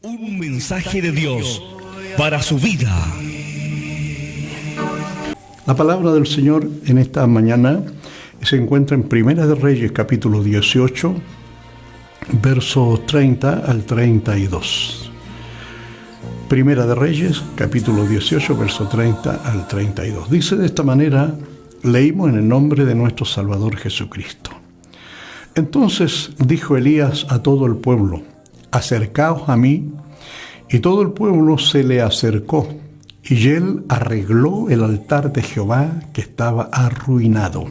Un mensaje de Dios para su vida. La palabra del Señor en esta mañana se encuentra en Primera de Reyes, capítulo 18, versos 30 al 32. Primera de Reyes, capítulo 18, verso 30 al 32. Dice de esta manera, leímos en el nombre de nuestro Salvador Jesucristo. Entonces dijo Elías a todo el pueblo: acercaos a mí. Y todo el pueblo se le acercó, y él arregló el altar de Jehová que estaba arruinado.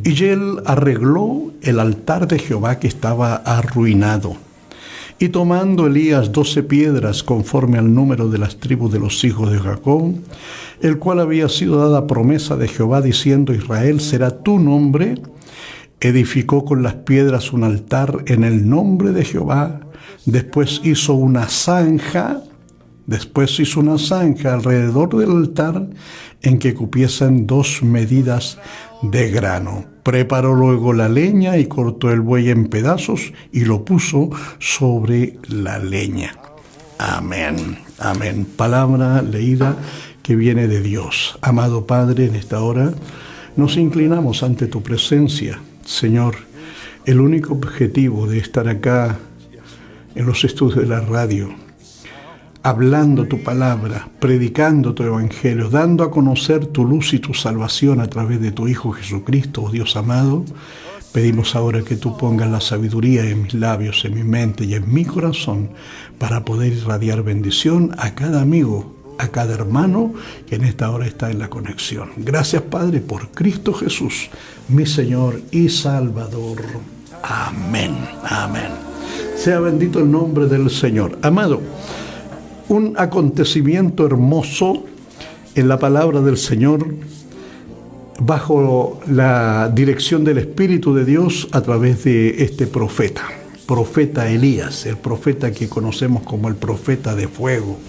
Y él arregló el altar de Jehová que estaba arruinado. Y tomando Elías 12 piedras conforme al número de las tribus de los hijos de Jacob, el cual había sido dada promesa de Jehová, diciendo: Israel será tu nombre, edificó con las piedras un altar en el nombre de Jehová. Después hizo una zanja alrededor del altar en que cupiesen 2 medidas de grano. Preparó luego la leña y cortó el buey en pedazos y lo puso sobre la leña. Amén. Amén. Palabra leída que viene de Dios. Amado Padre, en esta hora nos inclinamos ante tu presencia. Señor, el único objetivo de estar acá en los estudios de la radio, hablando tu palabra, predicando tu evangelio, dando a conocer tu luz y tu salvación a través de tu Hijo Jesucristo, oh Dios amado, pedimos ahora que tú pongas la sabiduría en mis labios, en mi mente y en mi corazón para poder irradiar bendición a cada amigo, a cada hermano que en esta hora está en la conexión. Gracias, Padre, por Cristo Jesús, mi Señor y Salvador. Amén. Amén. Sea bendito el nombre del Señor. Amado, un acontecimiento hermoso en la palabra del Señor bajo la dirección del Espíritu de Dios a través de este profeta Elías, el profeta que conocemos como el profeta de fuego,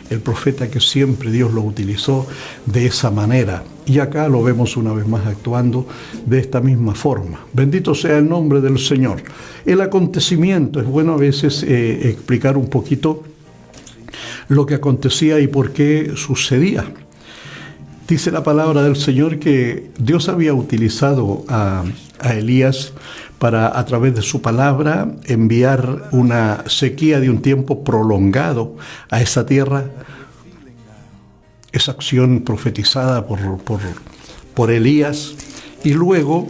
el profeta que siempre Dios lo utilizó de esa manera. Y acá lo vemos una vez más actuando de esta misma forma. Bendito sea el nombre del Señor. El acontecimiento, es bueno a veces explicar un poquito lo que acontecía y por qué sucedía. Dice la palabra del Señor que Dios había utilizado a Elías para, a través de su palabra, enviar una sequía de un tiempo prolongado a esa tierra. Esa acción profetizada por Elías. Y luego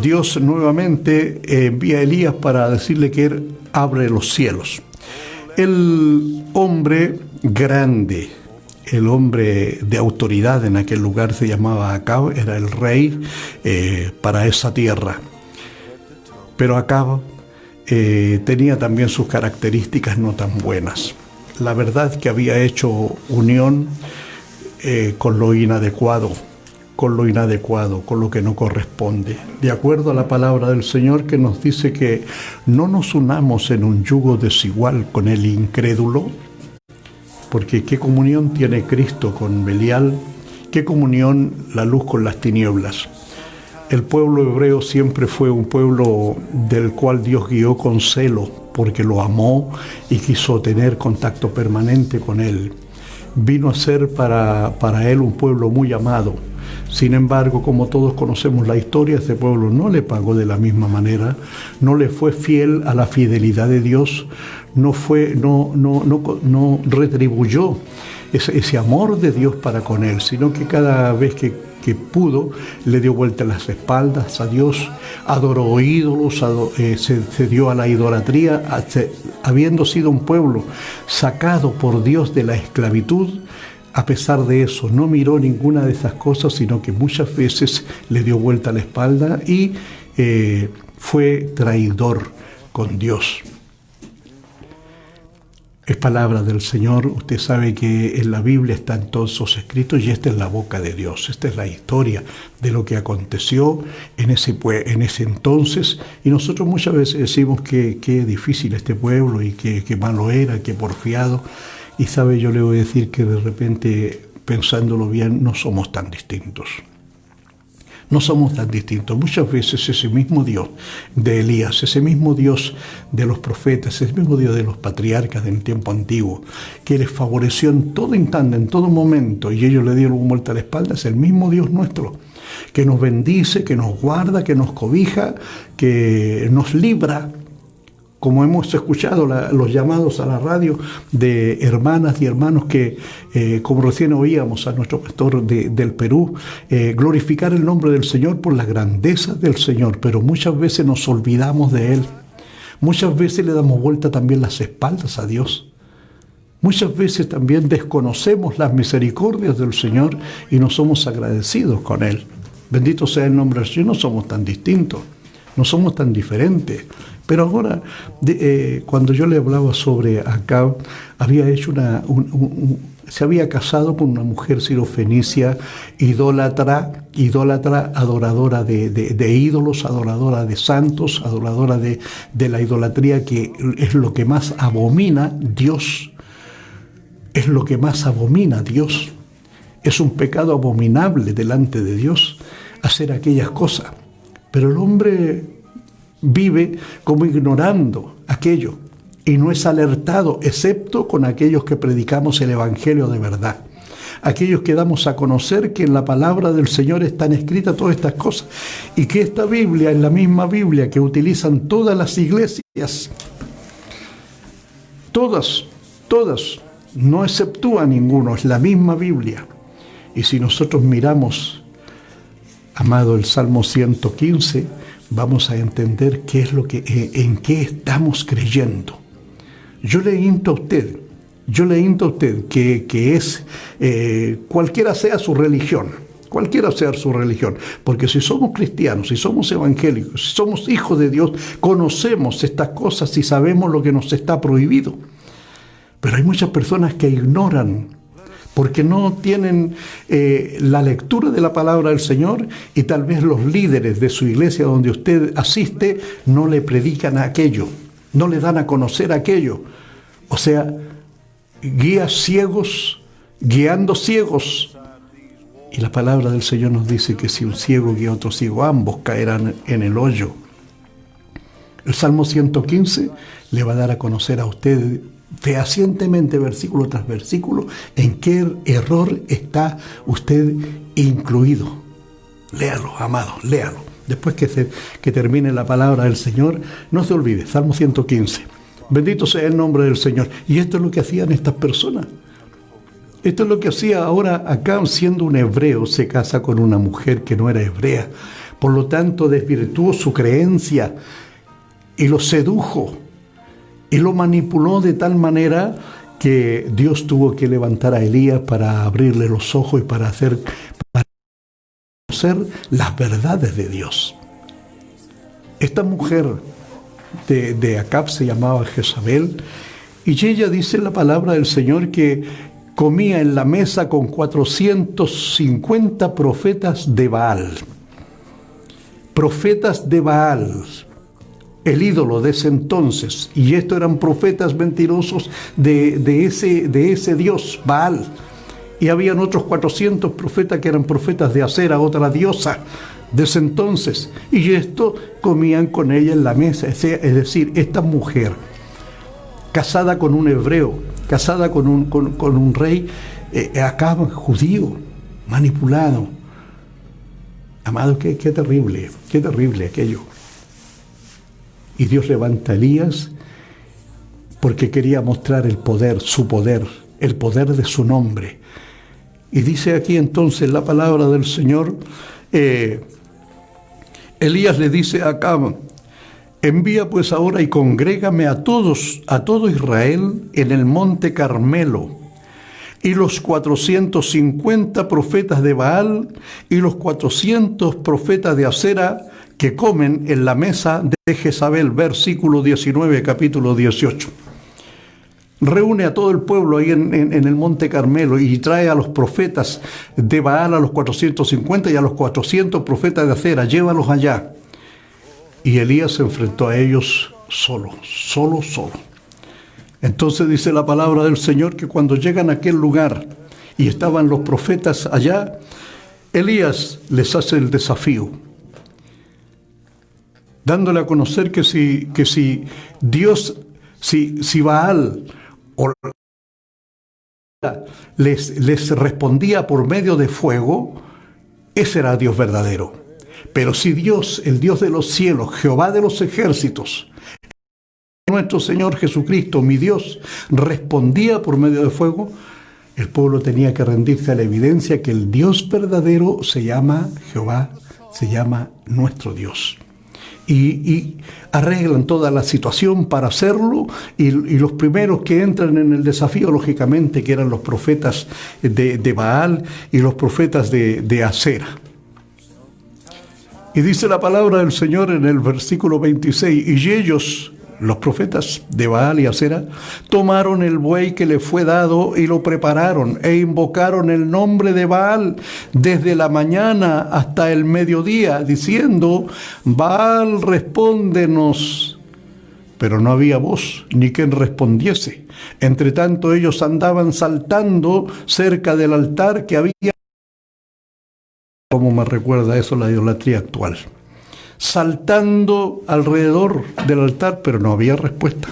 Dios nuevamente envía a Elías para decirle que él abre los cielos. El hombre grande, el hombre de autoridad en aquel lugar se llamaba Acab, era el rey para esa tierra. Pero Acab tenía también sus características no tan buenas. La verdad que había hecho unión con lo inadecuado, con lo que no corresponde. De acuerdo a la palabra del Señor que nos dice que no nos unamos en un yugo desigual con el incrédulo, porque ¿qué comunión tiene Cristo con Belial? ¿Qué comunión la luz con las tinieblas? El pueblo hebreo siempre fue un pueblo del cual Dios guió con celo, porque lo amó y quiso tener contacto permanente con él. Vino a ser para él un pueblo muy amado. Sin embargo, como todos conocemos la historia, este pueblo no le pagó de la misma manera, no le fue fiel a la fidelidad de Dios, no retribuyó ese amor de Dios para con él, sino que cada vez que pudo, le dio vuelta las espaldas a Dios, adoró ídolos, se dio a la idolatría, habiendo sido un pueblo sacado por Dios de la esclavitud. A pesar de eso, no miró ninguna de esas cosas, sino que muchas veces le dio vuelta la espalda y fue traidor con Dios. Es palabra del Señor. Usted sabe que en la Biblia están todos esos escritos y esta es la boca de Dios. Esta es la historia de lo que aconteció en ese entonces. Y nosotros muchas veces decimos que qué difícil este pueblo y qué malo era, qué porfiado. Y sabe, yo le voy a decir que de repente, pensándolo bien, no somos tan distintos. No somos tan distintos. Muchas veces ese mismo Dios de Elías, ese mismo Dios de los profetas, ese mismo Dios de los patriarcas del tiempo antiguo, que les favoreció en todo instante, en todo momento, y ellos le dieron vuelta a la espalda, es el mismo Dios nuestro, que nos bendice, que nos guarda, que nos cobija, que nos libra. Como hemos escuchado los llamados a la radio de hermanas y hermanos que, como recién oíamos a nuestro pastor del Perú, glorificar el nombre del Señor por las grandezas del Señor, pero muchas veces nos olvidamos de Él. Muchas veces le damos vuelta también las espaldas a Dios. Muchas veces también desconocemos las misericordias del Señor y no somos agradecidos con Él. Bendito sea el nombre del Señor, no somos tan distintos, no somos tan diferentes. Pero ahora, cuando yo le hablaba sobre Acab, había hecho se había casado con una mujer sirofenicia, idólatra, adoradora de ídolos, adoradora de santos, adoradora de la idolatría, que es lo que más abomina Dios. Es lo que más abomina Dios. Es un pecado abominable delante de Dios hacer aquellas cosas. Pero el hombre vive como ignorando aquello y no es alertado, excepto con aquellos que predicamos el Evangelio de verdad. Aquellos que damos a conocer que en la palabra del Señor están escritas todas estas cosas y que esta Biblia es la misma Biblia que utilizan todas las iglesias. Todas, no exceptúa ninguno, es la misma Biblia. Y si nosotros miramos, amado, el Salmo 115, vamos a entender qué es en qué estamos creyendo. Yo le insto a usted que es cualquiera sea su religión, porque si somos cristianos, si somos evangélicos, si somos hijos de Dios, conocemos estas cosas y sabemos lo que nos está prohibido. Pero hay muchas personas que ignoran, porque no tienen la lectura de la palabra del Señor, y tal vez los líderes de su iglesia donde usted asiste no le predican aquello, no le dan a conocer aquello. O sea, guías ciegos, guiando ciegos. Y la palabra del Señor nos dice que si un ciego guía a otro ciego, ambos caerán en el hoyo. El Salmo 115 le va a dar a conocer a usted fehacientemente, versículo tras versículo, en qué error está usted incluido. Léalo, amado, léalo. Después que termine la palabra del Señor, no se olvide, Salmo 115. Bendito sea el nombre del Señor. Y esto es lo que hacían estas personas. Esto es lo que hacía ahora Acab, siendo un hebreo, se casa con una mujer que no era hebrea. Por lo tanto, desvirtuó su creencia y lo sedujo. Y lo manipuló de tal manera que Dios tuvo que levantar a Elías para abrirle los ojos y para conocer las verdades de Dios. Esta mujer de Acab se llamaba Jezabel, y ella dice en la palabra del Señor que comía en la mesa con 450 profetas de Baal. Profetas de Baal, el ídolo de ese entonces, y estos eran profetas mentirosos de ese dios Baal, y habían otros 400 profetas que eran profetas de Acera, otra diosa de ese entonces, y esto comían con ella en la mesa. Es decir, esta mujer, casada con un hebreo, casada con un rey, Acab, judío, manipulado. Amado, qué terrible aquello. Y Dios levanta a Elías porque quería mostrar el poder, su poder, el poder de su nombre. Y dice aquí entonces la palabra del Señor, Elías le dice a Acab: envía pues ahora y congrégame a todo Israel en el monte Carmelo, y los 450 profetas de Baal y los 400 profetas de Acera que comen en la mesa de Jezabel. Versículo 19, capítulo 18. Reúne a todo el pueblo ahí en el monte Carmelo y trae a los profetas de Baal, a los 450, y a los 400 profetas de Acera, llévalos allá. Y Elías se enfrentó a ellos solo. Entonces dice la palabra del Señor que cuando llegan a aquel lugar y estaban los profetas allá, Elías les hace el desafío, dándole a conocer que si Dios, si Baal o les respondía por medio de fuego, ese era Dios verdadero. Pero si Dios, el Dios de los cielos, Jehová de los ejércitos, nuestro Señor Jesucristo, mi Dios, respondía por medio de fuego, el pueblo tenía que rendirse a la evidencia que el Dios verdadero se llama Jehová, se llama nuestro Dios. Y arreglan toda la situación para hacerlo, y los primeros que entran en el desafío, lógicamente, que eran los profetas de Baal y los profetas de Acera. Y dice la palabra del Señor en el versículo 26, y ellos, los profetas de Baal y Acera, tomaron el buey que le fue dado y lo prepararon e invocaron el nombre de Baal desde la mañana hasta el mediodía, diciendo: Baal, respóndenos. Pero no había voz ni quien respondiese. Entre tanto ellos andaban saltando cerca del altar que había. ¿Cómo me recuerda eso la idolatría actual? Saltando alrededor del altar, pero no había respuesta.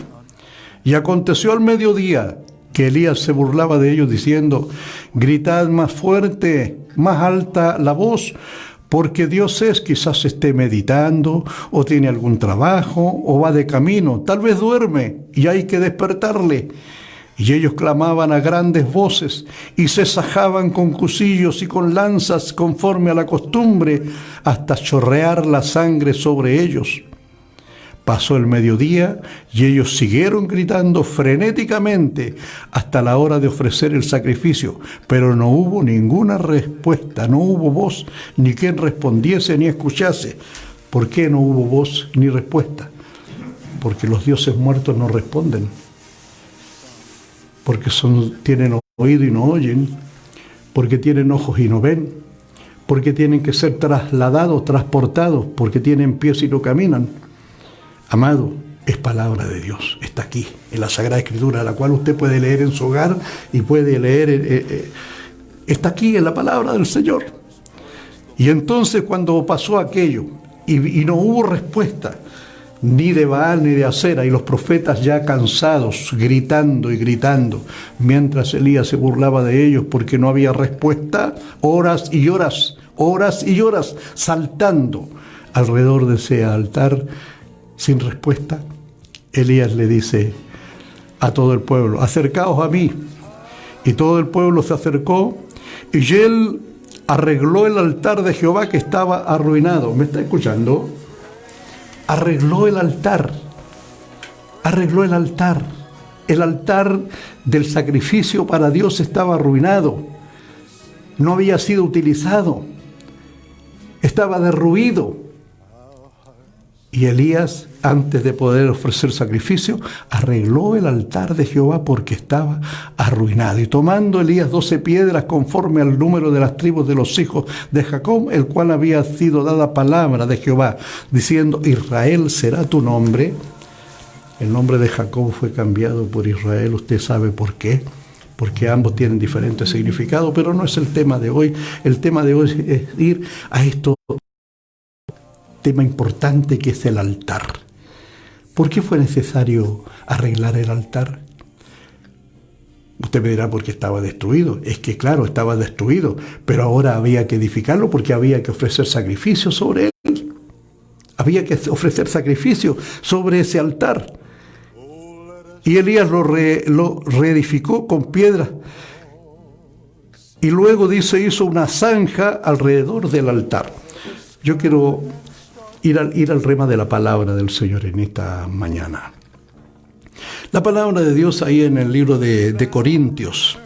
Y aconteció al mediodía que Elías se burlaba de ellos diciendo: gritad más fuerte, más alta la voz, porque Dios quizás esté meditando, o tiene algún trabajo, o va de camino, tal vez duerme y hay que despertarle. Y ellos clamaban a grandes voces y se sajaban con cuchillos y con lanzas conforme a la costumbre, hasta chorrear la sangre sobre ellos. Pasó el mediodía y ellos siguieron gritando frenéticamente hasta la hora de ofrecer el sacrificio, pero no hubo ninguna respuesta, no hubo voz, ni quien respondiese ni escuchase. ¿Por qué no hubo voz ni respuesta? Porque los dioses muertos no responden. Porque tienen oído y no oyen, porque tienen ojos y no ven, porque tienen que ser trasladados, transportados, porque tienen pies y no caminan. Amado, es palabra de Dios, está aquí, en la Sagrada Escritura, la cual usted puede leer en su hogar y puede leer, está aquí en la palabra del Señor. Y entonces cuando pasó aquello y no hubo respuesta, ni de Baal ni de Acera, y los profetas ya cansados, gritando y gritando, mientras Elías se burlaba de ellos porque no había respuesta, horas y horas, saltando alrededor de ese altar sin respuesta, Elías le dice a todo el pueblo: acercaos a mí. Y todo el pueblo se acercó, y él arregló el altar de Jehová que estaba arruinado. ¿Me está escuchando? Arregló el altar. El altar del sacrificio para Dios estaba arruinado. No había sido utilizado. Estaba derruido. Y Elías, antes de poder ofrecer sacrificio, arregló el altar de Jehová porque estaba arruinado. Y tomando Elías 12 piedras conforme al número de las tribus de los hijos de Jacob, el cual había sido dada palabra de Jehová, diciendo: Israel será tu nombre. El nombre de Jacob fue cambiado por Israel. Usted sabe por qué. Porque ambos tienen diferentes significados, pero no es el tema de hoy. El tema de hoy es ir a esto. Tema importante que es el altar. ¿Por qué fue necesario arreglar el altar? Usted me dirá: porque estaba destruido. Es que claro, estaba destruido, pero ahora había que edificarlo porque había que ofrecer sacrificio sobre él. Había que ofrecer sacrificio sobre ese altar. Y Elías lo reedificó con piedras. Y luego dice, hizo una zanja alrededor del altar. Yo quiero ir al rema de la palabra del Señor en esta mañana. La palabra de Dios ahí en el libro de Corintios.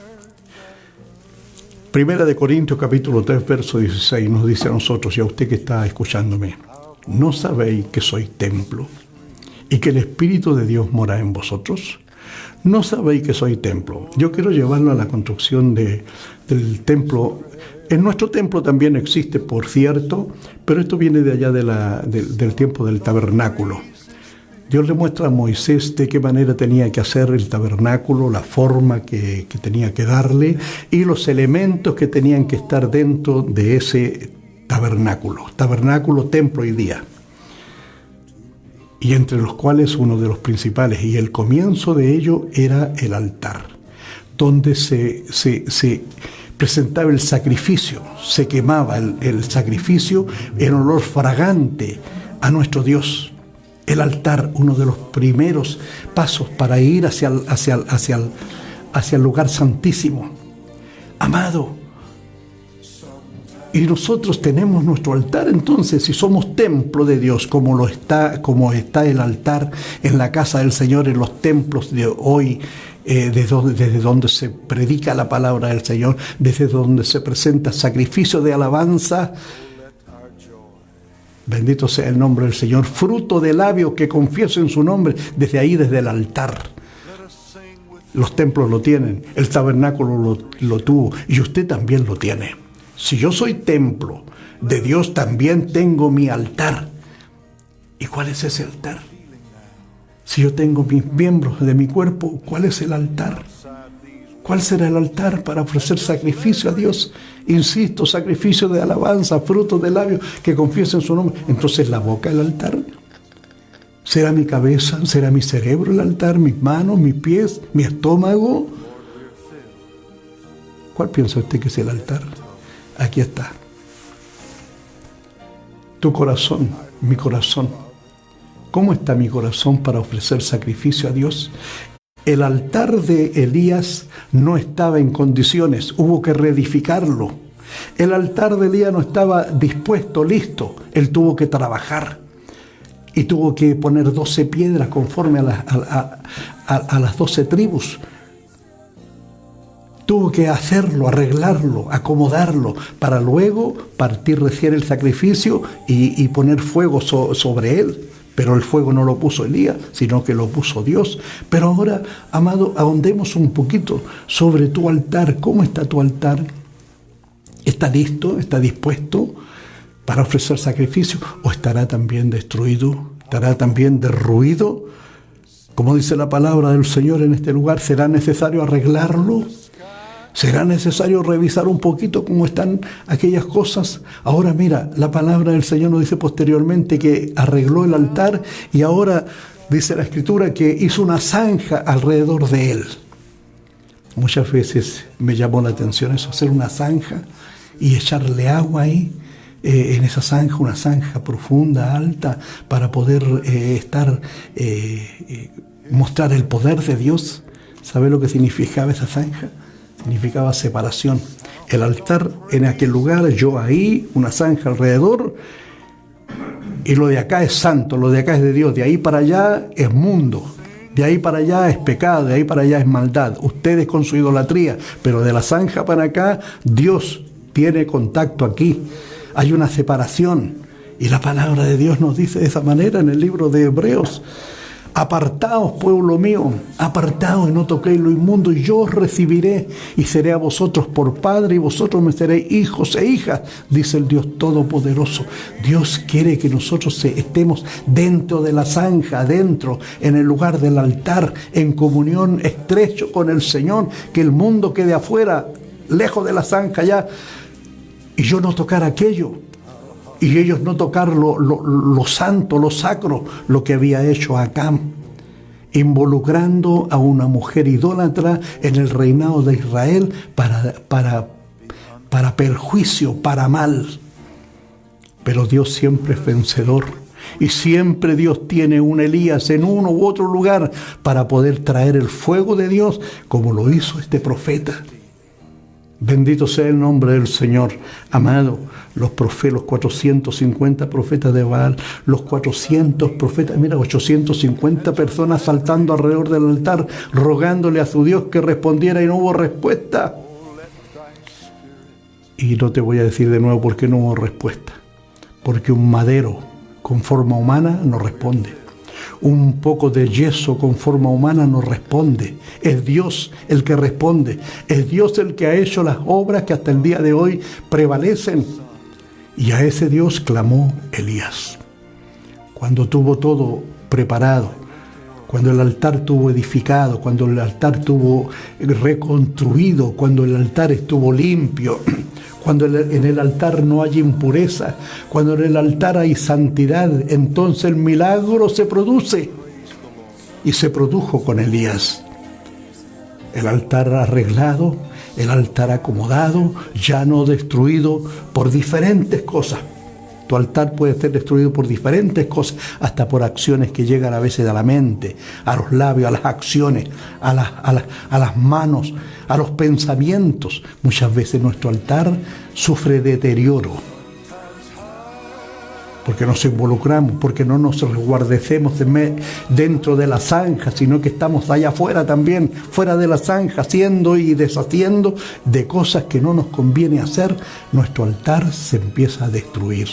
Primera de Corintios capítulo 3 verso 16 nos dice a nosotros y a usted que está escuchándome: ¿no sabéis que sois templo y que el Espíritu de Dios mora en vosotros? ¿No sabéis que sois templo? Yo quiero llevarlo a la construcción del templo. En nuestro templo también existe, por cierto, pero esto viene de allá del tiempo del tabernáculo. Dios le muestra a Moisés de qué manera tenía que hacer el tabernáculo, la forma que tenía que darle y los elementos que tenían que estar dentro de ese tabernáculo, templo y día. Y entre los cuales uno de los principales, y el comienzo de ello era el altar, donde se presentaba el sacrificio, se quemaba el sacrificio en olor fragante a nuestro Dios. El altar, uno de los primeros pasos para ir hacia el lugar santísimo. Amado, y nosotros tenemos nuestro altar entonces, si somos templo de Dios, como está el altar en la casa del Señor, en los templos de hoy, desde donde se predica la palabra del Señor, desde donde se presenta sacrificio de alabanza. Bendito sea el nombre del Señor, fruto de labios que confieso en su nombre, desde ahí, desde el altar. Los templos lo tienen, el tabernáculo lo tuvo, y usted también lo tiene. Si yo soy templo de Dios, también tengo mi altar. ¿Y cuál es ese altar? Si yo tengo mis miembros de mi cuerpo, ¿cuál es el altar? ¿Cuál será el altar para ofrecer sacrificio a Dios? Insisto, sacrificio de alabanza, fruto de labios que confiesen su nombre. Entonces, ¿la boca el altar? ¿Será mi cabeza? ¿Será mi cerebro el altar? ¿Mis manos? ¿Mis pies? ¿Mi estómago? ¿Cuál piensa usted que es el altar? Aquí está. Tu corazón, mi corazón. ¿Cómo está mi corazón para ofrecer sacrificio a Dios? El altar de Elías no estaba en condiciones, hubo que reedificarlo. El altar de Elías no estaba dispuesto, listo, él tuvo que trabajar y tuvo que poner 12 piedras conforme a las 12 tribus. Tuvo que hacerlo, arreglarlo, acomodarlo, para luego partir recién el sacrificio y poner fuego sobre él. Pero el fuego no lo puso Elías, sino que lo puso Dios. Pero ahora, amado, ahondemos un poquito sobre tu altar. ¿Cómo está tu altar? ¿Está listo? ¿Está dispuesto para ofrecer sacrificio? ¿O estará también destruido? ¿Estará también derruido? Como dice la palabra del Señor en este lugar, ¿será necesario arreglarlo? ¿Será necesario revisar un poquito cómo están aquellas cosas? Ahora mira, la palabra del Señor nos dice posteriormente que arregló el altar y ahora dice la Escritura que hizo una zanja alrededor de él. Muchas veces me llamó la atención eso, hacer una zanja y echarle agua ahí, en esa zanja, una zanja profunda, alta, para poder mostrar el poder de Dios. ¿Sabe lo que significaba esa zanja? Significaba separación. El altar en aquel lugar, yo ahí, una zanja alrededor, y lo de acá es santo, lo de acá es de Dios, de ahí para allá es mundo, de ahí para allá es pecado, de ahí para allá es maldad, ustedes con su idolatría, pero de la zanja para acá, Dios tiene contacto aquí, hay una separación, y la palabra de Dios nos dice de esa manera en el libro de Hebreos: apartaos, pueblo mío, apartaos y no toquéis lo inmundo, y yo os recibiré y seré a vosotros por padre, y vosotros me seréis hijos e hijas, dice el Dios Todopoderoso. Dios quiere que nosotros estemos dentro de la zanja, dentro, en el lugar del altar, en comunión estrecho con el Señor, que el mundo quede afuera, lejos de la zanja ya, y yo no tocar aquello. Y ellos no tocar lo santo, lo sacro, lo que había hecho Acán, involucrando a una mujer idólatra en el reinado de Israel para perjuicio, para mal. Pero Dios siempre es vencedor. Y siempre Dios tiene un Elías en uno u otro lugar para poder traer el fuego de Dios, como lo hizo este profeta. Bendito sea el nombre del Señor. Amado, los 450 profetas de Baal, los 400 profetas, mira, 850 personas saltando alrededor del altar, rogándole a su Dios que respondiera, y no hubo respuesta. Y no te voy a decir de nuevo por qué no hubo respuesta. Porque un madero con forma humana no responde. Un poco de yeso con forma humana no responde. Es Dios el que responde. Es Dios el que ha hecho las obras que hasta el día de hoy prevalecen. Y a ese Dios clamó Elías. Cuando tuvo todo preparado, cuando el altar estuvo edificado, cuando el altar estuvo reconstruido, cuando el altar estuvo limpio, cuando en el altar no hay impureza, cuando en el altar hay santidad, entonces el milagro se produce. Y se produjo con Elías. El altar arreglado, el altar acomodado, ya no destruido por diferentes cosas. Tu altar puede ser destruido por diferentes cosas, hasta por acciones que llegan a veces a la mente, a los labios, a las acciones, a las manos, a los pensamientos. Muchas veces nuestro altar sufre deterioro, porque nos involucramos, porque no nos resguardecemos dentro de la zanja, sino que estamos allá afuera también, fuera de la zanja, haciendo y deshaciendo de cosas que no nos conviene hacer. Nuestro altar se empieza a destruir.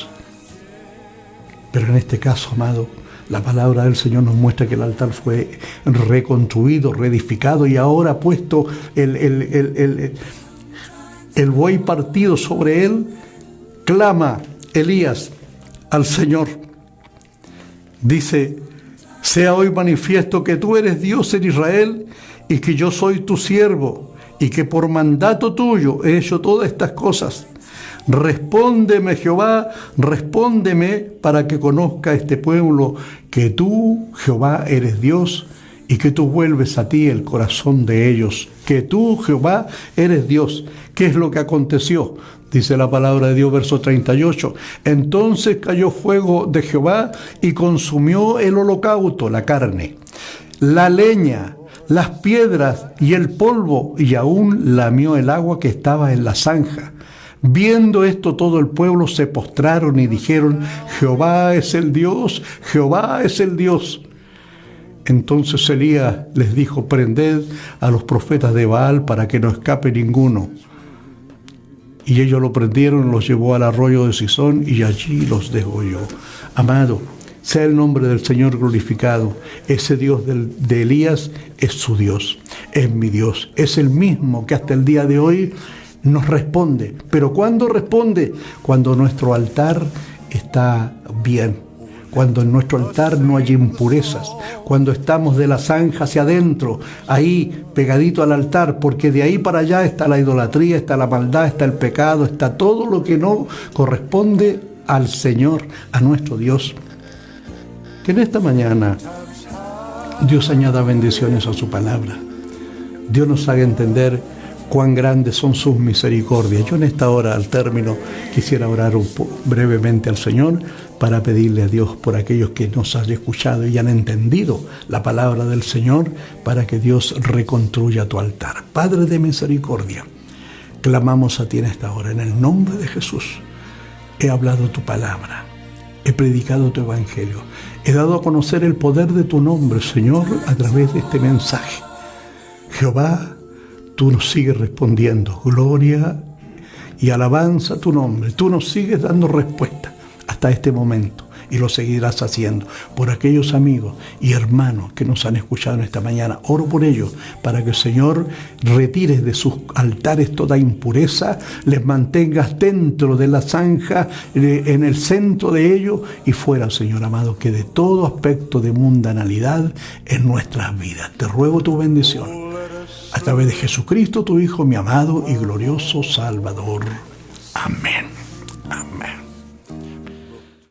Pero en este caso, amado, la palabra del Señor nos muestra que el altar fue reconstruido, reedificado, y ahora puesto el buey partido sobre él, clama Elías al Señor. Dice: sea hoy manifiesto que tú eres Dios en Israel y que yo soy tu siervo y que por mandato tuyo he hecho todas estas cosas. Respóndeme, Jehová, respóndeme, para que conozca este pueblo que tú, Jehová, eres Dios y que tú vuelves a ti el corazón de ellos. Que tú, Jehová, eres Dios. ¿Qué es lo que aconteció? Dice la palabra de Dios, verso 38. Entonces cayó fuego de Jehová y consumió el holocausto, la carne, la leña, las piedras y el polvo, y aún lamió el agua que estaba en la zanja. Viendo esto, todo el pueblo se postraron y dijeron: Jehová es el Dios, Jehová es el Dios. Entonces Elías les dijo: prended a los profetas de Baal para que no escape ninguno. Y ellos lo prendieron, los llevó al arroyo de Sison y allí los degolló. Amado, sea el nombre del Señor glorificado. Ese Dios de Elías es su Dios, es mi Dios. Es el mismo que hasta el día de hoy nos responde. ¿Pero cuándo responde? Cuando nuestro altar está bien, cuando en nuestro altar no hay impurezas, cuando estamos de la zanja hacia adentro, ahí pegadito al altar, porque de ahí para allá está la idolatría, está la maldad, está el pecado, está todo lo que no corresponde al Señor, a nuestro Dios. Que en esta mañana Dios añada bendiciones a su palabra. Dios nos haga entender cuán grandes son sus misericordias. Yo en esta hora, al término, quisiera orar brevemente al Señor para pedirle a Dios por aquellos que nos hayan escuchado y han entendido la palabra del Señor, para que Dios reconstruya tu altar. Padre de misericordia, clamamos a ti en esta hora, en el nombre de Jesús. He hablado tu palabra, he predicado tu evangelio, he dado a conocer el poder de tu nombre, Señor, a través de este mensaje. Jehová, tú nos sigues respondiendo. Gloria y alabanza a tu nombre. Tú nos sigues dando respuesta hasta este momento y lo seguirás haciendo. Por aquellos amigos y hermanos que nos han escuchado en esta mañana, oro por ellos para que el Señor retire de sus altares toda impureza, les mantengas dentro de la zanja, en el centro de ellos, y fuera, Señor amado, que de todo aspecto de mundanalidad en nuestras vidas. Te ruego tu bendición a través de Jesucristo, tu Hijo, mi amado y glorioso Salvador. Amén.